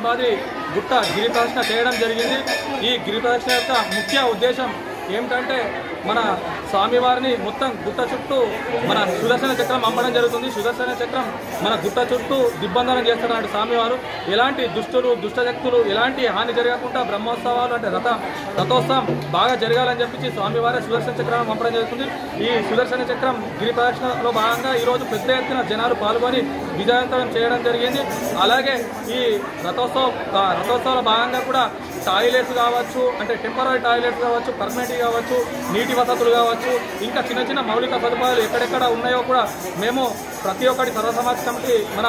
సింహాద్రి గుట్ట గిరి ప్రదక్షిణ చేయడం జరిగింది. ఈ గిరి ప్రదక్షిణ యొక్క ముఖ్య ఉద్దేశం ఏమిటంటే మన స్వామివారిని మొత్తం గుట్ట చుట్టూ మన సుదర్శన చక్రం అమ్మడం జరుగుతుంది. సుదర్శన చక్రం మన గుట్ట చుట్టూ దిగ్బంధనం చేస్తున్నట్టు స్వామివారు ఎలాంటి దుష్టులు దుష్టశక్తులు ఎలాంటి హాని జరగకుండా బ్రహ్మోత్సవాలు అంటే రథోత్సవం బాగా జరగాలని చెప్పి స్వామివారి సుదర్శన చక్రం అమ్మడం జరుగుతుంది. ఈ సుదర్శన చక్రం గిరి ప్రదక్షిణలో భాగంగా ఈరోజు పెద్ద ఎత్తున జనాలు పాల్గొని విజయవంతం చేయడం జరిగింది. అలాగే ఈ రథోత్సవాల భాగంగా కూడా టాయిలెట్స్ కావచ్చు, అంటే టెంపరీ టాయిలెట్స్ కావచ్చు, పర్మనెంట్ కావచ్చు, నీటి వసతులు కావచ్చు, ఇంకా చిన్న చిన్న మౌలిక సదుపాయాలు ఎక్కడెక్కడ ఉన్నాయో కూడా మేము ప్రతి ఒక్కటి సర్వసమాజ కమిటీ మన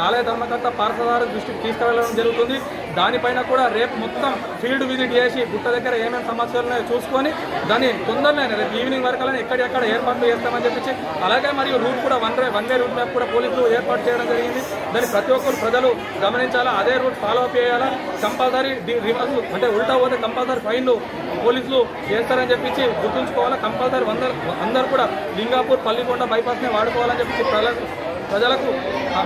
ఆలయ ధర్మకర్త పార్థసారథి దృష్టికి తీసుకువెళ్ళడం జరుగుతుంది. దానిపైన కూడా రేపు మొత్తం ఫీల్డ్ విజిట్ చేసి గుట్ట దగ్గర ఏమేమి సమస్యలు ఉన్నాయో చూసుకొని దాన్ని తొందరనే రేపు ఈవినింగ్ వరకు ఎక్కడెక్కడ ఏర్పాట్లు చేస్తామని చెప్పి అలాగే మరియు రూట్ కూడా వన్ వే రూట్ మ్యాప్ కూడా పోలీసులు ఏర్పాటు చేయడం జరిగింది. దాన్ని ప్రతి ఒక్కరు ప్రజలు గమనించాలా, అదే రూట్ ఫాలో అప్ చేయాలా. కంపల్సరీ రివర్స్ అంటే ఉల్టా పోతే కంపల్సరీ ఫైన్లు పోలీసులు చేస్తారని చెప్పించి గుర్తుంచుకోవాలా. కంపల్సరీ అందరూ కూడా లింగాపూర్ పల్లికొండ బైపాస్ని వాడుకోవాలని చెప్పి ప్రజలకు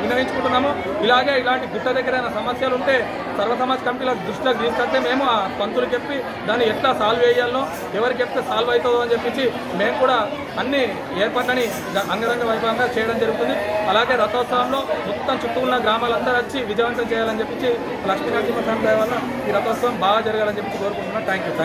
విన్నవించుకుంటున్నాము. ఇలాంటి గుట్ట దగ్గర సమస్యలు ఉంటే సర్వసమాజ్ కమిటీల దృష్టిలోకి తీసుకొస్తే మేము ఆ పంతులు చెప్పి దాన్ని ఎట్లా సాల్వ్ చేయాలో ఎవరికి చెప్తే సాల్వ్ అవుతుందో అని చెప్పించి మేము కూడా అన్ని ఏర్పాట్లని అంగరంగ వైభవంగా చేయడం జరుగుతుంది. అలాగే రథోత్సవంలో మొత్తం చుట్టూ ఉన్న గ్రామాలందరూ వచ్చి విజయవంతం చేయాలని చెప్పించి లక్ష్మీ నరసింహస్వామి దయ వల్ల ఈ రథోత్సవం బాగా జరగాలని చెప్పి కోరుకుంటున్నాం. Thank you.